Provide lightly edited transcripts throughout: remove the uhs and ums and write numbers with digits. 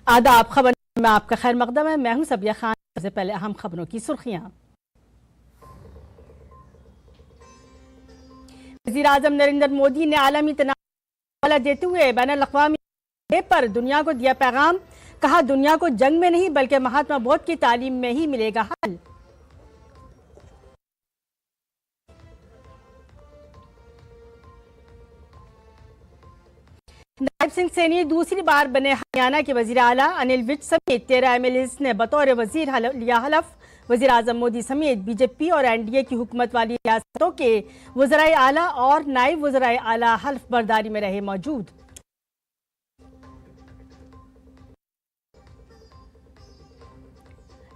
आदाब। खबर में आपका खैर मकदम है। मैं हूं सबिया खान। सबसे पहले अहम खबरों की सुर्खियां। वज़ीर आज़म नरेंद्र मोदी ने आलमी तनाव को हवाला देते हुए बैनुल-अक़वामी डे पर दुनिया को दिया पैगाम। कहा, दुनिया को जंग में नहीं बल्कि महात्मा बुद्ध की तालीम में ही मिलेगा हल। नायब सिंह सैनी दूसरी बार बने हरियाणा के वजीर आला। अनिल विज समेत 13 एमएलएस ने बतौर वजीर लिया हलफ। वजीर आजम मोदी समेत बीजेपी और एनडीए की हुकूमत वाली रियासतों के वज़राए आला और नायब वज़राए आला हल्फ बर्दारी में रहे मौजूद।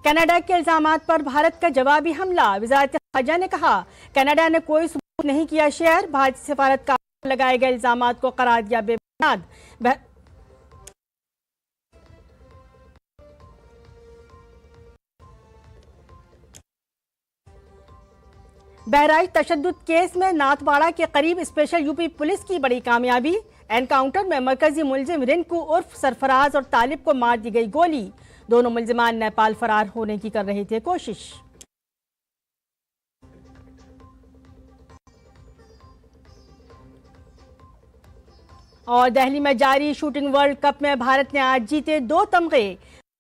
कनाडा के इल्जामात पर भारत का जवाबी हमला। वज़ारत ख़ारजा ने कहा, कनाडा ने कोई सबूत नहीं किया शेयर। भारतीय सफारतकार पर लगाए गए इल्जामात को करार दिया बेबुनियाद। बहराइच तशद्दुद केस में नाथवाड़ा के करीब स्पेशल यूपी पुलिस की बड़ी कामयाबी। एनकाउंटर में मरकजी मुलजिम रिंकू उर्फ सरफराज और तालिब को मार दी गई गोली। दोनों मुलजिमान नेपाल फरार होने की कर रहे थे कोशिश। और दिल्ली में जारी शूटिंग वर्ल्ड कप में भारत ने आज जीते 2 तमगे।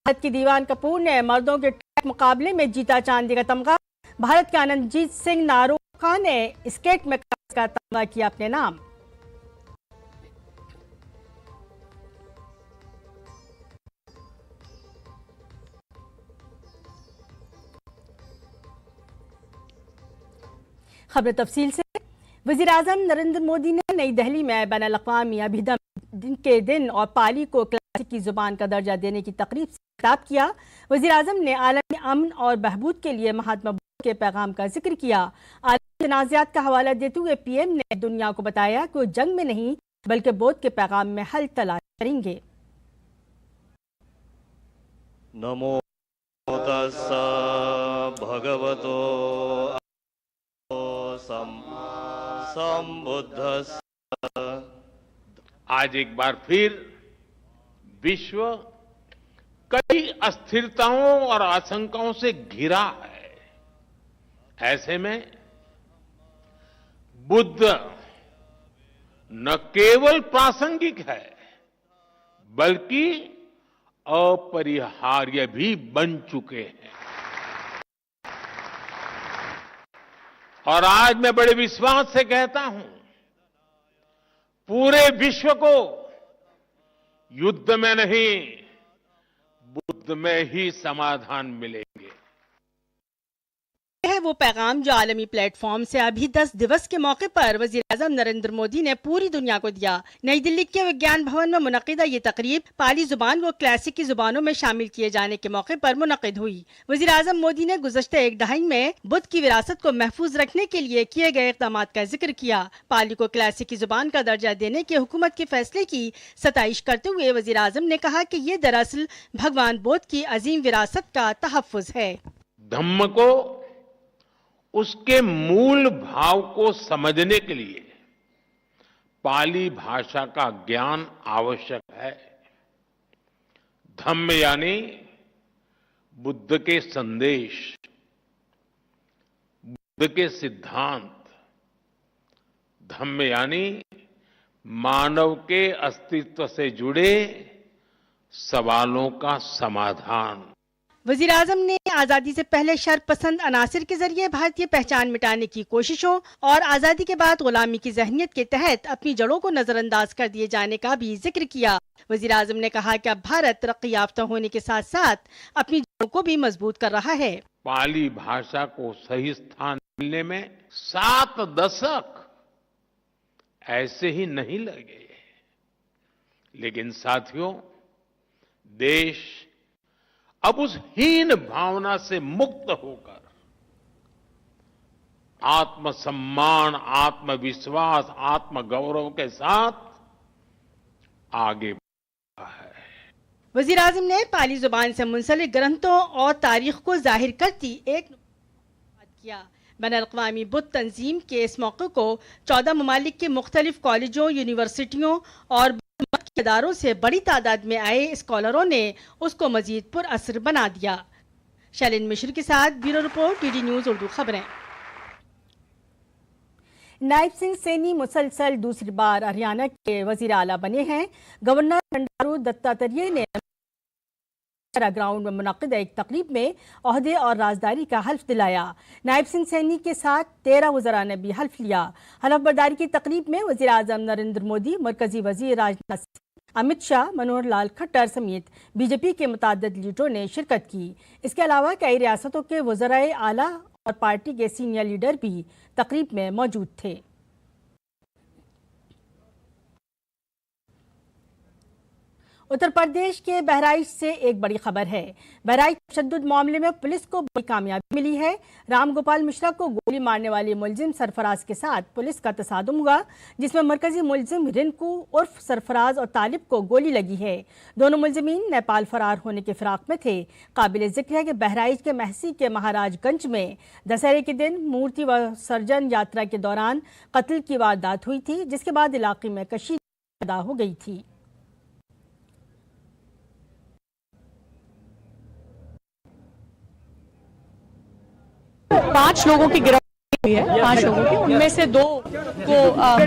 भारत की दीवान कपूर ने मर्दों के ट्रैक मुकाबले में जीता चांदी का तमगा। भारत के आनंदजीत सिंह नारोका ने स्केट में का तमगा किया अपने नाम। खबर तफसील से। वज़ीर आज़म नरेंद्र मोदी ने नई दिल्ली में बैनुल-अक़वामी अभिधम के दिन और पाली को क्लासिक की जुबान का दर्जा देने की तकरीब से खिताब किया। वज़ीर आज़म ने आलमी अमन और बहबूद के लिए महात्मा बुद्ध के पैगाम का जिक्र किया। आलमी तनाज़ात का हवाला देते हुए पीएम ने दुनिया को बताया कि वो जंग में नहीं बल्कि बुद्ध के पैगाम में हल तलाश करेंगे। नमो तस्सा भगवतो संबुद्धस्स। आज एक बार फिर विश्व कई अस्थिरताओं और आशंकाओं से घिरा है। ऐसे में बुद्ध न केवल प्रासंगिक है बल्कि अपरिहार्य भी बन चुके हैं। और आज मैं बड़े विश्वास से कहता हूं, पूरे विश्व को युद्ध में नहीं बुद्ध में ही समाधान मिलेंगे। है वो पैगाम जो आलमी प्लेटफॉर्म से अभी 10 दिवस के मौके पर वज़ीर आज़म नरेंद्र मोदी ने पूरी दुनिया को दिया। नई दिल्ली के विज्ञान भवन में मुनक़िदा ये तकरीब पाली जुबान को क्लासिक की जुबानों में शामिल किए जाने के मौके पर मुनक़िद हुई। वज़ीर आज़म मोदी ने गुज़श्ते एक दहाई में बुद्ध की विरासत को महफूज रखने के लिए किए गए इक़दाम का जिक्र किया। पाली को क्लासिक की जुबान का दर्जा देने के हुकूमत के फैसले की सताइश करते हुए वज़ीर आज़म ने कहा कि ये दरअसल भगवान बुद्ध की अजीम विरासत का तहफ़्फ़ुज़ है। धम्म को उसके मूल भाव को समझने के लिए पाली भाषा का ज्ञान आवश्यक है। धम्म यानी बुद्ध के संदेश, बुद्ध के सिद्धांत। धम्म यानी मानव के अस्तित्व से जुड़े सवालों का समाधान। वज़ीर आज़म ने आज़ादी से पहले शरपसंद अनासिर के जरिए भारतीय पहचान मिटाने की कोशिशों और आज़ादी के बाद गुलामी की ज़हनियत के तहत अपनी जड़ों को नजरअंदाज कर दिए जाने का भी जिक्र किया। वज़ीर आज़म ने कहा कि अब भारत तरक्की याफ्ता होने के साथ साथ अपनी जड़ों को भी मजबूत कर रहा है। पाली भाषा को सही स्थान मिलने में 7 दशक ऐसे ही नहीं लगे, लेकिन साथियों, देश अब उस हीन भावना से मुक्त होकर आत्मसम्मान, आत्मविश्वास, आत्मगौरव के साथ आगे बढ़ा है। वज़ीर आज़म ने पाली जुबान से मुंसलिक ग्रंथों और तारीख को जाहिर करती एक किया। बैनुल-अक़वामी बुद्ध तंजीम के इस मौके को 14 ममालिक के मुख्तलिफ कॉलेजों, यूनिवर्सिटियों और इदारों से बड़ी तादाद में आए स्कॉलरों ने उसको मजीद पुरअसर बना दिया। शैलिन मिश्र के साथ bureau report, DD news Urdu खबरें। नायब सिंह सैनी मुसलसल दूसरी बार हरियाणा के वजीर आला बने हैं। गवर्नर बंडारू दत्तात्रेय ने ग्राउंड में मुनक्किद एक तकरीब में ओहदे और राजदारी का हल्फ दिलाया। नायब सिंह सैनी के साथ 13 वज़रा ने भी हल्फ लिया। हल्फ बर्दारी की तकरीब में वज़ीर आज़म नरेंद्र मोदी, मरकजी वज़ीर राजनाथ सिंह, अमित शाह, मनोहर लाल खट्टर समेत बीजेपी के मुताद्दिद लीडरों ने शिरकत की। इसके अलावा कई रियासतों के वज़राए आला और पार्टी के सीनियर लीडर भी तकरीब में मौजूद थे। उत्तर प्रदेश के बहराइच से एक बड़ी खबर है। बहराइच तशद्दुद मामले में पुलिस को बड़ी कामयाबी मिली है। राम गोपाल मिश्रा को गोली मारने वाले मुलजिम सरफराज के साथ पुलिस का तसादुम हुआ, जिसमें मरकजी मुलजिम रिंकू उर्फ सरफराज और तालिब को गोली लगी है। दोनों मुलजिमीन नेपाल फरार होने के फिराक में थे। काबिल जिक्र है कि बहराइच के महसी के महाराजगंज में दशहरे के दिन मूर्ति विसर्जन यात्रा के दौरान कत्ल की वारदात हुई थी, जिसके बाद इलाके में कशीदगी पैदा हो गई थी। पांच लोगों की गिरफ्तारी हुई है, 5 लोगों की, उनमें से 2 को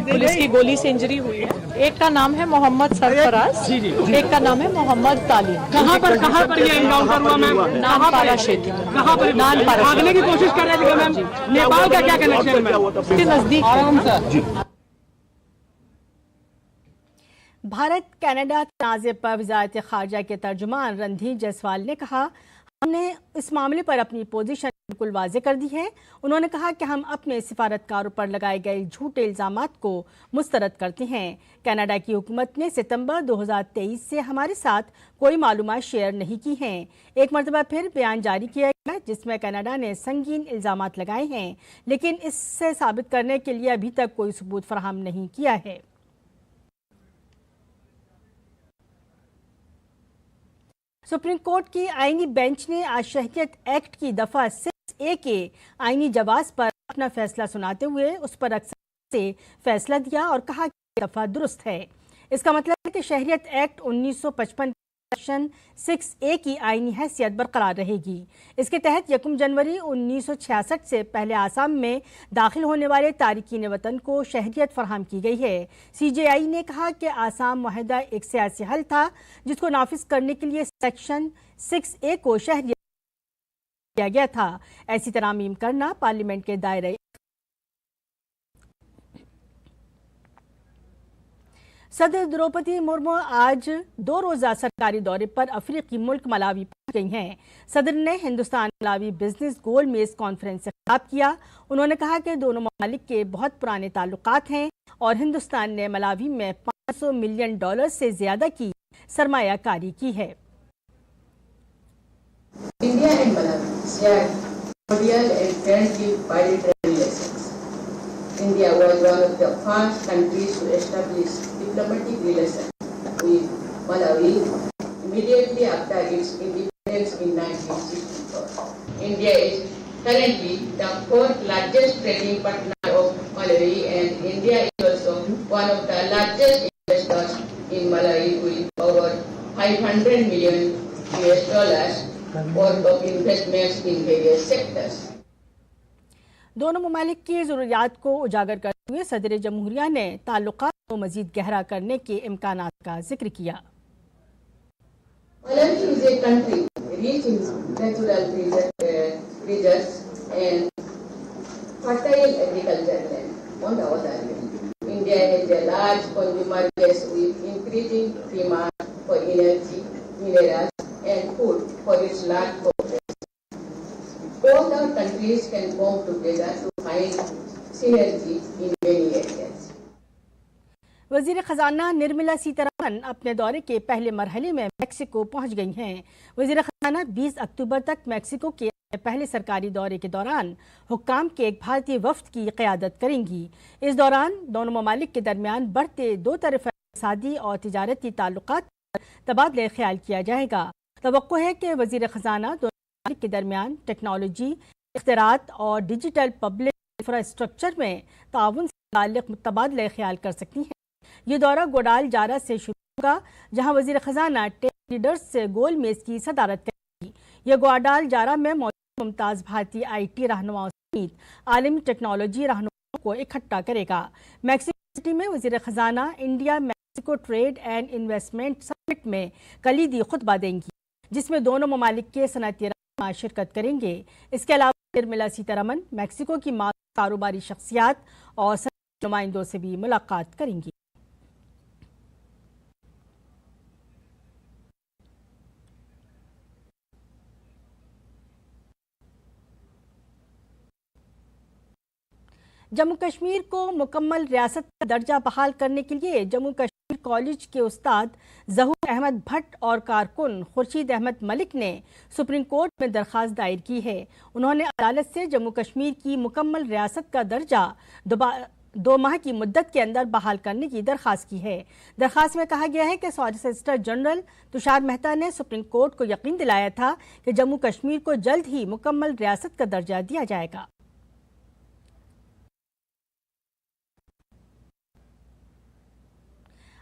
पुलिस की गोली से इंजरी हुई है। एक का नाम है मोहम्मद सरफराज, एक का नाम है मोहम्मद तालिब। कहाँ पर ये एनकाउंटर हुआ मैम? नानपारा क्षेत्र। कहाँ पर? नानपारा भागने की कोशिश कर रहे थे मैम। नेपाल का क्या कनेक्शन है? के नजदीक। भारत कनाडा तनाज़े पर वज़ारत ख़ारजा के तर्जुमान रणधीर जायसवाल ने कहा, हमने इस मामले पर अपनी पोजीशन बिल्कुल वाज़े कर दी है। उन्होंने कहा कि हम अपने सिफारतकारों पर लगाए गए झूठे इल्ज़ामात को मुस्तरद करते हैं। कनाडा की हुकूमत ने सितंबर 2023 से हमारे साथ कोई मालूमात शेयर नहीं की हैं। एक मरतबा फिर बयान जारी किया गया जिसमें कनाडा ने संगीन इल्ज़ामात लगाए हैं, लेकिन इससे साबित करने के लिए अभी तक कोई सबूत फराहम नहीं किया है। सुप्रीम कोर्ट की आईनी बेंच ने आज शहरियत एक्ट की दफा 6A के आईनी जवाज पर अपना फैसला सुनाते हुए उस पर अक्सर से फैसला दिया और कहा कि दफा दुरुस्त है। इसका मतलब है कि शहरियत एक्ट 1955 सेक्शन 6A की आईनी हैसियत बरकरार रहेगी। इसके तहत 1 जनवरी 1966 से पहले आसाम में दाखिल होने वाले तारिकीन वतन को शहरियत फराहम की गई है। CJI ने कहा कि आसाम मुआहदा एक सियासी हल था जिसको नाफिज करने के लिए सेक्शन 6A को शहरियत किया गया था। ऐसी तरामीम करना पार्लियामेंट के दायरे। सदर द्रौपदी मुर्मू आज 2 रोज़ा सरकारी दौरे पर अफ्रीकी मुल्क मलावी पहुंच गई हैं। सदर ने हिंदुस्तान मलावी बिजनेस गोल मेज कॉन्फ्रेंस से खिताब किया। उन्होंने कहा कि दोनों ममालिक के बहुत पुराने ताल्लुकात हैं और हिंदुस्तान ने मलावी में $500 मिलियन से ज्यादा की सरमायाकारी की है। India and Malawi share cordial and friendly bilateral relations. India was one of the first countries to establish diplomatic relations with Malawi immediately after its independence in 1964. India is currently the 4th largest trading partner of Malawi, and India is also one of the largest investors in Malawi with over $500 million worth of investments in various sectors. दोनों ममालिक की ज़रूरियात को उजागर करते हुए सदर जमहूरिया ने ताल्लुकात को मजीद गहरा करने के इम्कानात का जिक्र किया। Malawi is a country rich in natural resources and fertile agricultural land. On the other hand, India has a large consumer base with increasing demand for energy, minerals, and food for its large population. Both our countries can come together to find synergy in many areas. वजीर खजाना निर्मला सीतारमन अपने दौरे के पहले मरहले में Mexico पहुंच गई हैं। वजीर खजाना 20 अक्टूबर तक मैक्सिको के पहले सरकारी दौरे के दौरान हुक्काम के एक भारतीय वफ्द की क़यादत करेंगी। इस दौरान दोनों ममालिक के दरमियान बढ़ते 2 तरफ़ा इक़्तिसादी और तिजारती ताल्लुकात पर तबादला ख्याल किया जाएगा। तवक्को है कि वजीर खजाना दोनों ममालिक के दरमियान टेक्नोलॉजी, इख्तिरात और डिजिटल पब्लिक इंफ्रास्ट्रक्चर में ताउन से मुताल्लिक़ तबादला ख्याल कर सकती हैं। ये दौरा गोडाल जारा से शुरू होगा, जहां वजीर खजाना टेक लीडर्स से गोल मेज की सदारत करेगी। ये ग्वाडाल जारा में मौजूद मुमताज भारतीय IT रहनुमाओं समेत आलमी टेक्नोलॉजी रहनुमाओं को इकट्ठा करेगा। मैक्सिको सिटी में वजीर खजाना India Mexico trade and investment summit में कलीदी खुतबा देंगी, जिसमें दोनों ममालिक के सनअती रहनुमा शिरकत करेंगे। इसके अलावा निर्मला सीतारमन मैक्सिको की कारोबारी शख्सियात और नुमाइंदों से भी मुलाकात करेंगी। जम्मू कश्मीर को मुकम्मल रियासत का दर्जा बहाल करने के लिए जम्मू कश्मीर कॉलेज के उस्ताद जहूर अहमद भट्ट और कारकुन खुर्शीद अहमद मलिक ने सुप्रीम कोर्ट में दरख्वास्त दायर की है। उन्होंने अदालत से जम्मू कश्मीर की मुकम्मल रियासत का दर्जा 2 माह की मुद्दत के अंदर बहाल करने की दरख्वास्त की है। दरख्वास्त में कहा गया है कि सॉलिसिटर जनरल तुषार मेहता ने सुप्रीम कोर्ट को यकीन दिलाया था कि जम्मू कश्मीर को जल्द ही मुकम्मल रियासत का दर्जा दिया जाएगा।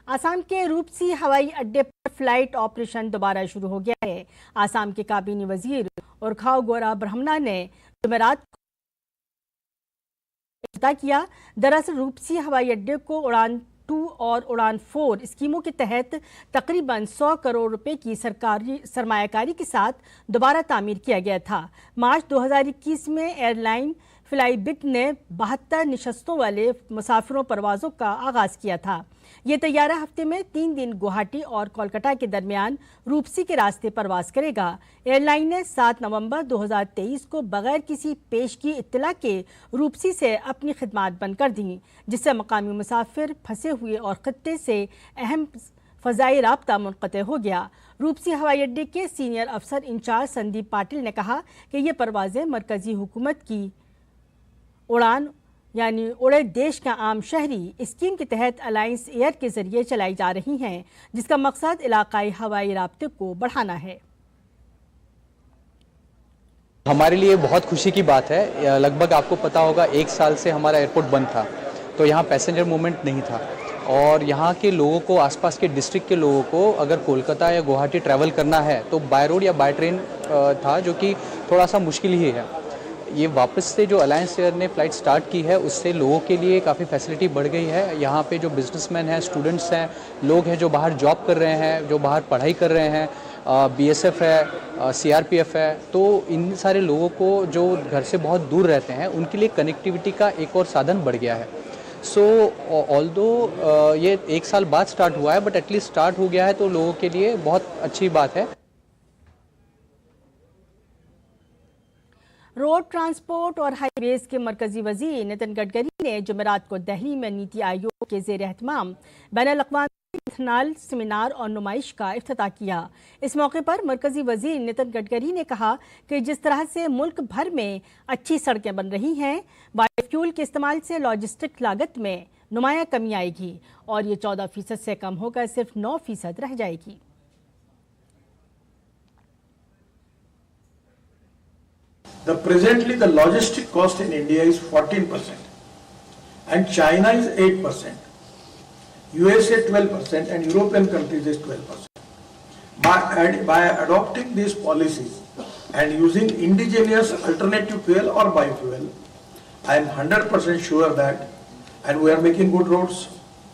आसाम के रूपसी हवाई अड्डे पर फ्लाइट ऑपरेशन दोबारा शुरू हो गया है। आसाम के काबीनी वजीर उरखाव गोरा ब्रह्मणा ने जुमेरात को किया। दरअसल रूपसी हवाई अड्डे को उड़ान 2 और उड़ान 4 स्कीमों के तहत तकरीबन 100 करोड़ रुपए की सरकारी सरमायाकारी के साथ दोबारा तामीर किया गया था। मार्च 2021 में एयरलाइन फ्लाईबिट ने 72 निशस्तों वाले मुसाफिरों परवाजों का आगाज किया था। ये तैयारा हफ्ते में 3 दिन गुवाहाटी और कोलकाता के दरमियान रूपसी के रास्ते परवाज करेगा। एयरलाइन ने 7 नवंबर 2023 को बगैर किसी पेशगी इत्तला के रूपसी से अपनी खिदमात बंद कर दी, जिससे मकामी मुसाफिर फंसे हुए और खत्ते से अहम फ़ज़ाई राब्ता मुनक़ते हो गया। रूपसी हवाई अड्डे के सीनियर अफसर इंचार्ज संदीप पाटिल ने कहा कि ये परवाजें मरकजी हुकूमत की उड़ान यानी उड़े देश का आम शहरी स्कीम के तहत अलायंस एयर के जरिए चलाई जा रही हैं, जिसका मकसद इलाकाई हवाई राब्ते को बढ़ाना है। हमारे लिए बहुत खुशी की बात है। लगभग आपको पता होगा 1 साल से हमारा एयरपोर्ट बंद था, तो यहाँ पैसेंजर मूवमेंट नहीं था और यहाँ के लोगों को, आसपास के डिस्ट्रिक्ट के लोगों को अगर कोलकाता या गुवाहाटी ट्रैवल करना है तो बाय रोड या बाय ट्रेन था, जो कि थोड़ा सा मुश्किल ही है। ये वापस से जो अलायंस एयर ने फ़्लाइट स्टार्ट की है, उससे लोगों के लिए काफ़ी फैसिलिटी बढ़ गई है। यहाँ पे जो बिजनेसमैन हैं, स्टूडेंट्स हैं, लोग हैं जो बाहर जॉब कर रहे हैं, जो बाहर पढ़ाई कर रहे हैं, BSF है, CRPF है, तो इन सारे लोगों को जो घर से बहुत दूर रहते हैं उनके लिए कनेक्टिविटी का एक और साधन बढ़ गया है। सो ऑल्दो ये 1 साल बाद स्टार्ट हुआ है, बट एटलीस्ट स्टार्ट हो गया है, तो लोगों के लिए बहुत अच्छी बात है। रोड ट्रांसपोर्ट और हाईवेज के मरकजी वजीर नितिन गडकरी ने जुमेरात को दिल्ली में नीति आयोग के ज़ेर एहतमाम बैनुल-अक़वामी इथेनॉल सेमिनार और नुमाइश का इफ्तिताह किया। इस मौके पर मरकजी वजीर नितिन गडकरी ने कहा कि जिस तरह से मुल्क भर में अच्छी सड़कें बन रही हैं, बायोफ्यूल के इस्तेमाल से लॉजिस्टिक लागत में नुमाया कमी आएगी और ये 14% से कम होकर सिर्फ 9% रह जाएगी। Presently, the logistic cost in India is 14%, and China is 8%, USA 12%, and European countries is 12%. By adopting these policies and using indigenous alternative fuel or biofuel, I am 100% sure that, and we are making good roads,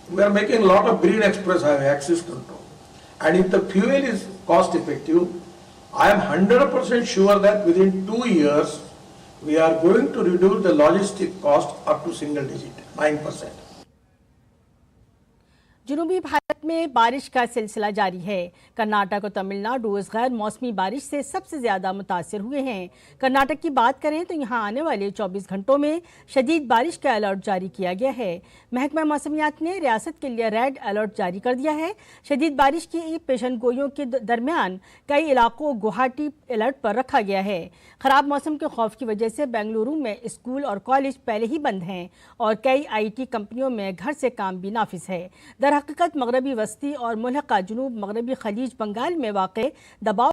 we are making a lot of green express highway access control, and if the fuel is cost effective, I am 100% sure that within 2 years, we are going to reduce the logistic cost up to single digit, 9%. जुनूबी Bharat में बारिश का सिलसिला जारी है। कर्नाटक और तमिलनाडु इस गैर मौसमी बारिश से सबसे ज्यादा मुतासिर हुए हैं। कर्नाटक की बात करें तो यहां आने वाले 24 घंटों में शदीद बारिश का अलर्ट जारी किया गया है। महकमा मौसमियात ने रियासत के लिए रेड अलर्ट जारी कर दिया है। शदीद बारिश की पेशन गोइयों के दरमियान कई इलाकों गुवाहाटी अलर्ट पर रखा गया है। खराब मौसम के खौफ की वजह से बेंगलुरु में स्कूल और कॉलेज पहले ही बंद हैं और कई IT कंपनियों में घर से काम भी नाफिज है। हकीकत मगरबी वस्ती और मुल्हका जुनूब मगरबी खलीज बंगाल में वाक़े दबाव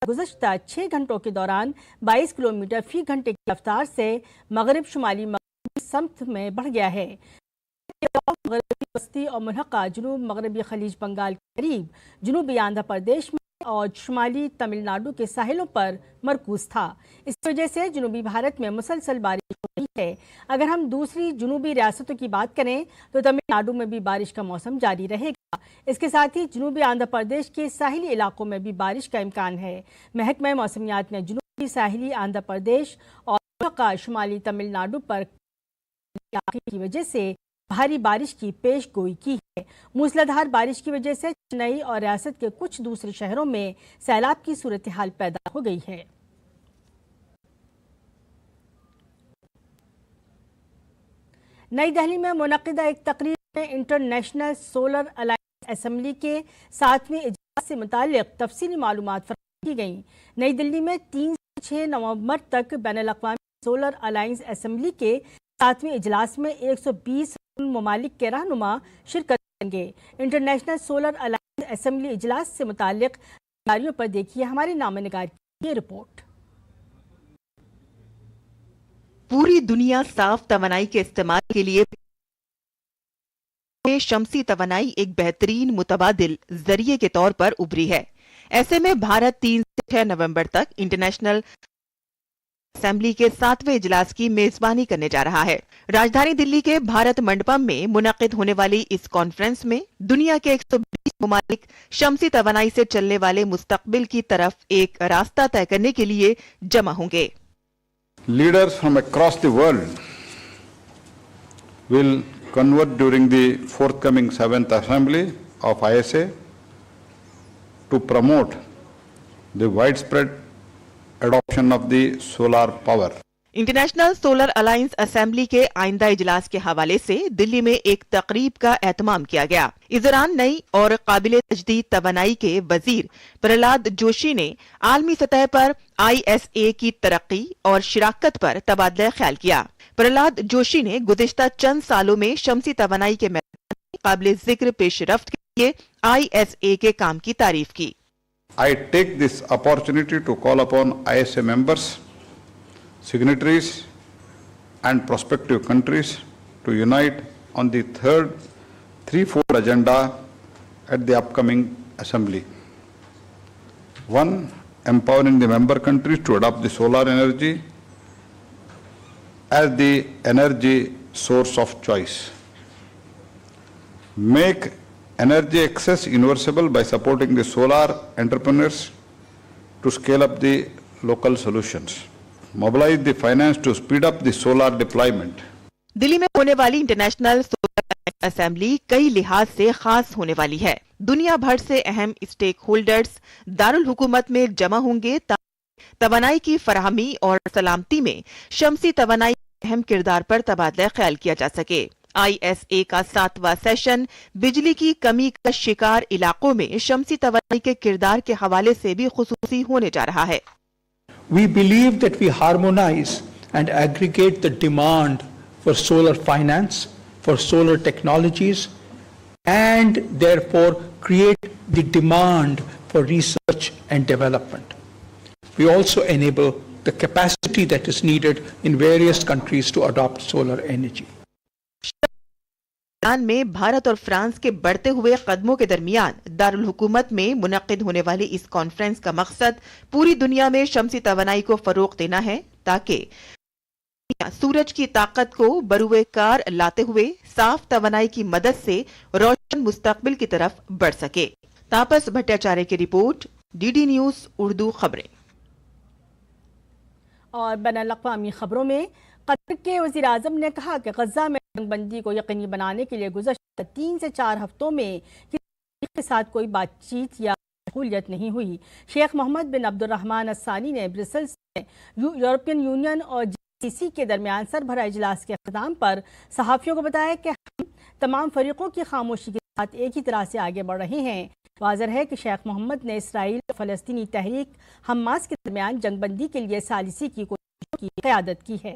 गुज़श्ता 6 घंटों के दौरान 22 किलोमीटर फी घंटे की रफ्तार से मगरब शुमाली मगरबी समत में बढ़ गया है। मगरबी वस्ती और मुल्हका जुनूब मगरबी खलीज बंगाल के करीब जुनूबी आंध्र प्रदेश में और शुमाली तमिलनाडु के साहिलों पर मरकूज था। इस वजह से जुनूबी भारत में मुसलसल बारिश हो रही है। अगर हम दूसरी जुनूबी रियासतों की बात करें तो तमिलनाडु में भी बारिश का मौसम जारी रहेगा। इसके साथ ही जुनूबी आंध्र प्रदेश के साहिली इलाकों में भी बारिश का इम्कान है। महकमा मौसमियात ने जुनूबी साहिली आंध्र प्रदेश और शुमाली तमिलनाडु पर की वजह से भारी बारिश की पेश गोई की है। मूसलाधार बारिश की वजह से चेन्नई और रियासत के कुछ दूसरे शहरों में सैलाब की सूरत हाल पैदा हो गई है। नई दिल्ली में मुनक्किदा एक तकरीब में इंटरनेशनल सोलर अलायंस असेंबली के 7वें इजलास से मुताल्लिक तफसीली मालूमात फराहम की गई। नई दिल्ली में 3 से 6 नवंबर तक बैनुल-अक़वामी सोलर अलायंस असेंबली के 7वें इजलास में 120 ममालिक के रहनुमा शिरकत करेंगे। इंटरनेशनल सोलर अलायंस असेंबली इजलास से मुताल्लिक तैयारियों पर देखिए हमारे नामनिगार की ये रिपोर्ट। पूरी दुनिया साफ तवानाई के इस्तेमाल के लिए शमसी तवानाई एक बेहतरीन मुतबादिल जरिए के तौर पर उभरी है। ऐसे में भारत 3 से 6 नवंबर तक इंटरनेशनल असेंबली के 7वें इजलास की मेजबानी करने जा रहा है। राजधानी दिल्ली के भारत मंडपम में मुनक्किद होने वाली इस कॉन्फ्रेंस में दुनिया के 120 ममालिक शमसी तवानाई से चलने वाले मुस्तकबिल की तरफ एक रास्ता तय करने के लिए जमा होंगे। Leaders from across the world will convert during the forthcoming 7th Assembly of ISA to promote the widespread adoption of the solar power. International solar alliance assembly के आइंदा इजलास के हवाले से दिल्ली में एक तकरीब का एहतमाम किया गया। इस दौरान नई और काबिले तजदीद तवानाई के वजीर प्रहलाद जोशी ने आलमी सतह पर ISA की तरक्की और शिराकत पर तबादला ख्याल किया। प्रहलाद जोशी ने गुज़िश्ता चंद सालों में शमसी तवानाई के मैदान में काबिले जिक्र पेशरफ्त के लिए ISA के काम की तारीफ की। I take this opportunity to call upon ISA members, signatories and prospective countries to unite on the third threefold agenda at the upcoming assembly. 1. Empowering the member countries to adopt the solar energy as the energy source of choice. Make energy access universal by supporting the solar entrepreneurs to scale up the local solutions. Mobilize the finance to speed up the solar deployment. Delhi में होने वाली international solar assembly कई लिहाज से खास होने वाली है। दुनिया भर से अहम स्टेक होल्डर्स दारुल हुकूमत में जमा होंगे ताकि तवानाई की फराहमी और सलामती में शमसी तवानाई के अहम किरदार पर तबादला ख्याल किया जा सके। ISA का 7वां सेशन बिजली की कमी का शिकार इलाकों में शमसी तवानाई के किरदार के हवाले से भी खुसूसी होने जा रहा है। We believe that we harmonize and aggregate the demand for solar finance, for solar technologies, and therefore create the demand for research and development. We also enable the capacity that is needed in various countries to adopt solar energy. में भारत और France के बढ़ते हुए कदमों के दरमियान दारुल हुकूमत में मुनक्किद होने वाली इस कॉन्फ्रेंस का मकसद पूरी दुनिया में शमसी तवानाई को फरोग देना है ताकि सूरज की ताकत को बरूए कार लाते हुए साफ तवानाई की मदद से रोशन मुस्तकबिल की तरफ बढ़ सके। तापस भट्टाचार्य की रिपोर्ट, DD न्यूज उर्दू खबरें। और बैनुल-अक़वामी खबरों में कतर के वज़ीर आज़म ने कहा कि गजा में जंगबंदी को यकीनी बनाने के लिए गुज़श्ता 3 से 4 हफ्तों में किसी के साथ कोई बातचीत या शमूलियत नहीं हुई। शेख मोहम्मद बिन अब्दुर्रहमान अस्सानी ने ब्रसेल्स में यूरोपियन यूनियन और GCC के दरमियान सरबराह इजलास के अख्ताम पर सहाफ़ियों को बताया कि हम तमाम फरीकों की खामोशी के साथ एक ही तरह से आगे बढ़ रहे हैं। वाज़ेह है कि शेख मोहम्मद ने इसराइल और फ़लस्तीनी तहरीक हमास के दरमियान जंगबंदी के लिए सालिसी की कोशिशों की क़यादत की है।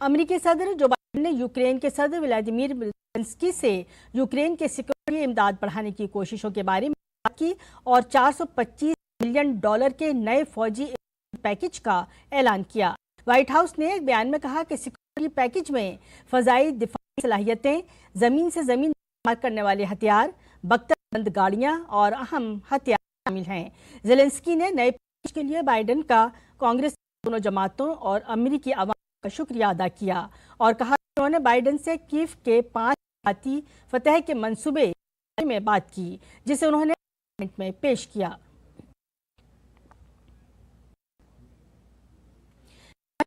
अमेरिकी सदर जो बाइडेन ने यूक्रेन के सदर व्लादिमीर ज़ेलेंस्की से यूक्रेन के सिक्योरिटी इमदाद बढ़ाने की कोशिशों के बारे में बात की और $425 बिलियन के नए फौजी पैकेज का ऐलान किया। व्हाइट हाउस ने एक बयान में कहा कि सिक्योरिटी पैकेज में फजाई दिफाई सलाहियतें, जमीन से जमीन मार करने वाले हथियार, बख्तरबंद गाड़ियां और अहम हथियार शामिल हैं। ज़ेलेंस्की ने नए पैकेज के लिए बाइडेन का कांग्रेस की दोनों जमातों और अमेरिकी अवाम का शुक्रिया अदा किया और कहा कि उन्होंने बाइडेन से कीव के 5 आती फतह के मंसूबे में बात की, जिसे उन्होंने पार्लियामेंट में पेश किया।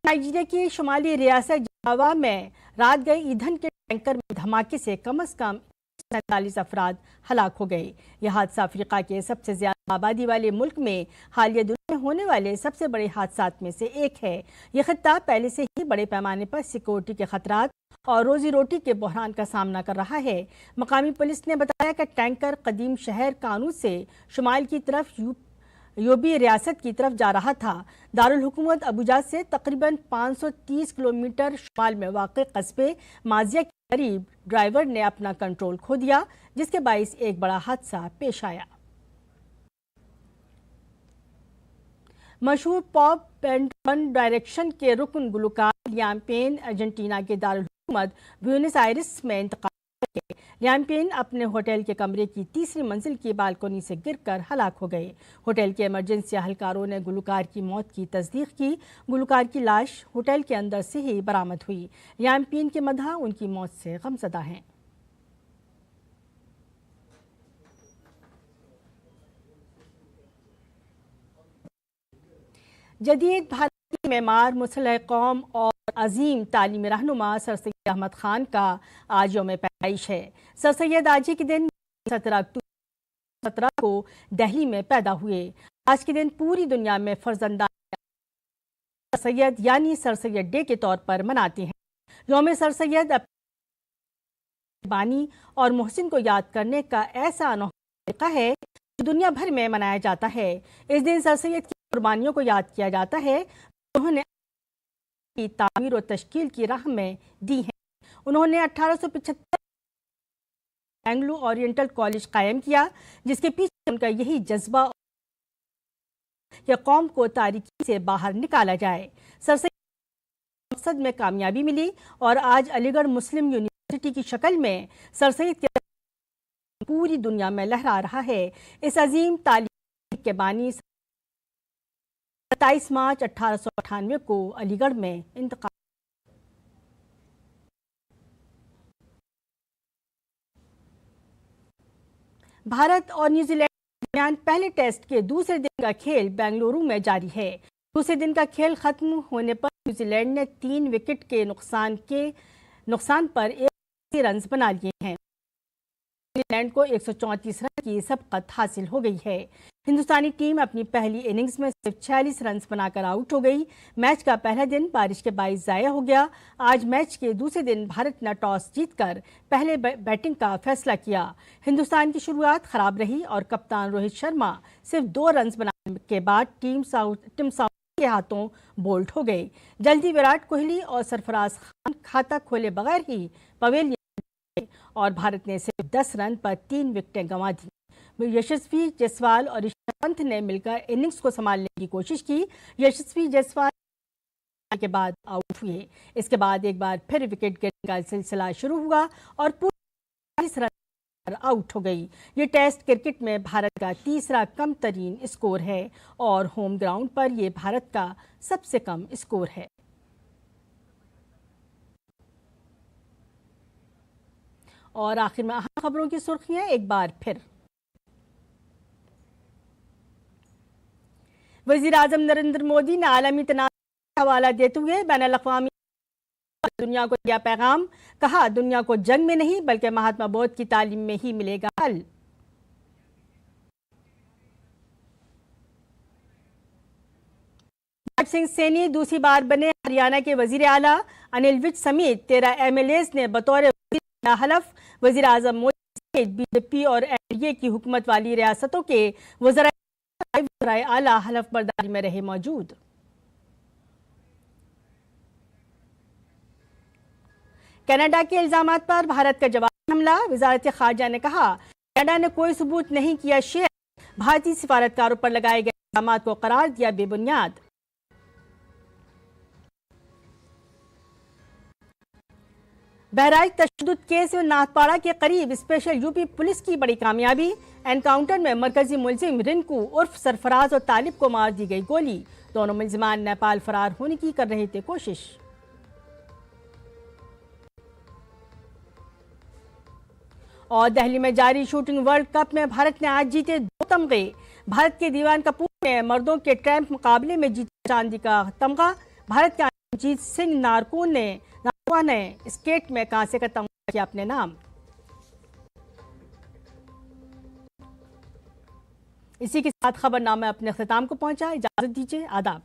नाइजीरिया की शुमाली रियासत जावा में रात गए ईंधन के टैंकर में धमाके से कम 47 अफराद हलाक हो गए। यह हादसा अफ्रीका के सबसे ज्यादा आबादी वाले मुल्क में हालिया दिनों में होने वाले सबसे बड़े हादसात में से एक है। यह खित्ता पहले से ही बड़े पैमाने पर सिक्योरिटी के खतरात और रोजी रोटी के बहरान का सामना कर रहा है। मकामी पुलिस ने बताया कि टैंकर कदीम शहर कानू से शुमाल की तरफ यूबी रियासत की तरफ जा रहा था। दारुल हुकूमत अबूजा से तकरीबन 530 किलोमीटर शुमाल में वाक़ कस्बे माजिया के करीब ड्राइवर ने अपना कंट्रोल खो दिया, जिसके बाइस एक बड़ा हादसा पेश आया। मशहूर पॉप एंड वन डायरेक्शन के रुकन गुलकार लियाम पेन अर्जेंटीना के दारुल हुकूमत ब्यूनस आयरिस में इंतकाल कर गए। लियाम पेन अपने होटल के कमरे की 3री मंजिल की बालकोनी से गिरकर हलाक हो गए। होटल के इमरजेंसी अहलकारों ने गुलकार की मौत की तस्दीक की। गुलकार की लाश होटल के अंदर से ही बरामद हुई। लियाम पेन के मदह उनकी मौत से गमज़दा हैं। जदीद भारत की मेमार, मुसल्ह कौम और अजीम तालीमी रहनुमा सर सैयद अहमद खान का आज यौम पैदाइश है। सर सैयद आज ही के दिन 17 अक्टूबर 17 को दिल्ली में पैदा हुए। आज के दिन पूरी दुनिया में फर्जंदान सर सैयद यानी सर सैयद डे के तौर पर मनाते हैं। यौम सर सैयद बानी और मोहसिन को याद करने का ऐसा अनोखा तरीका है जो दुनिया भर में मनाया जाता है। इस दिन सर सैयद की कुर्बानियों को याद किया जाता है, उन्होंने की तामीर और तश्कील की राह में दी है। उन्होंने 1875 एंग्लो ओरिएंटल कॉलेज कायम किया, जिसके पीछे उनका यही जज्बा कि कौम को तारीकी से बाहर निकाला जाए। सर सैयद मकसद में कामयाबी मिली और आज अलीगढ़ मुस्लिम यूनिवर्सिटी की शक्ल में सर सैयद के पूरी दुनिया में लहरा रहा है। इस अजीम तालीम के बानी 27 मार्च 1898 को अलीगढ़ में इंतकाल। भारत और न्यूजीलैंड के दरमियान पहले टेस्ट के दूसरे दिन का खेल बेंगलुरु में जारी है। दूसरे दिन का खेल खत्म होने पर न्यूजीलैंड ने 3 विकेट के नुकसान पर 1 रन बना लिए हैं। न्यूजीलैंड को 134 रन की सबकत हासिल हो गई है। हिंदुस्तानी टीम अपनी पहली इनिंग्स में सिर्फ 46 रन बनाकर आउट हो गई। मैच का पहला दिन बारिश के बाइस ज़ाया हो गया। आज मैच के दूसरे दिन भारत ने टॉस जीतकर पहले बैटिंग का फैसला किया। हिंदुस्तान की शुरुआत खराब रही और कप्तान रोहित शर्मा सिर्फ 2 रन बनाने के बाद टीम साउथ के हाथों बोल्ड हो गए। जल्दी विराट कोहली और सरफराज खान खाता खोले बगैर ही पवेलियन और भारत ने सिर्फ 10 रन पर 3 विकेटें गंवा दी। यशस्वी जायसवाल और ऋषभ पंत ने मिलकर इनिंग्स को संभालने की कोशिश की। यशस्वी जायसवाल के बाद आउट हुए। इसके बाद एक बार फिर विकेट गिरने का सिलसिला शुरू हुआ और पूरे 40 रन पर आउट हो गई। ये टेस्ट क्रिकेट में भारत का तीसरा कम तरीन स्कोर है और होम ग्राउंड पर यह भारत का सबसे कम स्कोर है। और आखिर में अहम खबरों की सुर्खियां एक बार फिर। वज़ीर आज़म नरेंद्र मोदी ने आलमी तनाज़ का हवाला देते हुए बैनुल-अक़वामी दुनिया को दिया पैगाम। कहा, दुनिया को जंग में नहीं बल्कि महात्मा बुद्ध की तालीम में ही मिलेगा हल। नवाब सिंह सैनी दूसरी बार बने हरियाणा के वज़ीर आला। अनिल विज समेत 13 MLAs ने बतौर वज़ीर हलफ। वज़ीर आज़म मोदी समेत बीजेपी और एनडीए की हुकूमत वाली रियासतों के वज़ीर आला हलफ बर्दारी में रहे मौजूद। कनाडा के इल्जामात पर भारत का जवाबी हमला। वज़ारत ख़ारजा ने कहा, कनाडा ने कोई सबूत नहीं किया शेयर। भारतीय सिफारतकारों पर लगाए गए इल्जामात को करार दिया बेबुनियाद। बहराइच तशद्दुद केस में नाथपाड़ा के करीब स्पेशल यूपी पुलिस की बड़ी कामयाबी। एनकाउंटर में मरकजी मुलजिम रिंकू उर्फ सरफराज और तालिब को मार दी गई गोली। दोनों मुलजिमान नेपाल फरार होने की कर रहे थे कोशिश। और दिल्ली में जारी शूटिंग वर्ल्ड कप में भारत ने आज जीते 2 तमगे। भारत के दीवान कपूर ने मर्दों के ट्रैम्प मुकाबले में जीता चांदी का तमगा। भारत के अजीत सिंह नारकुआ ने स्केट में कांसे का तमगा किया अपने नाम। इसी के साथ खबरनामा अपने अख्ताम को पहुंचा। इजाजत दीजिए, आदाब।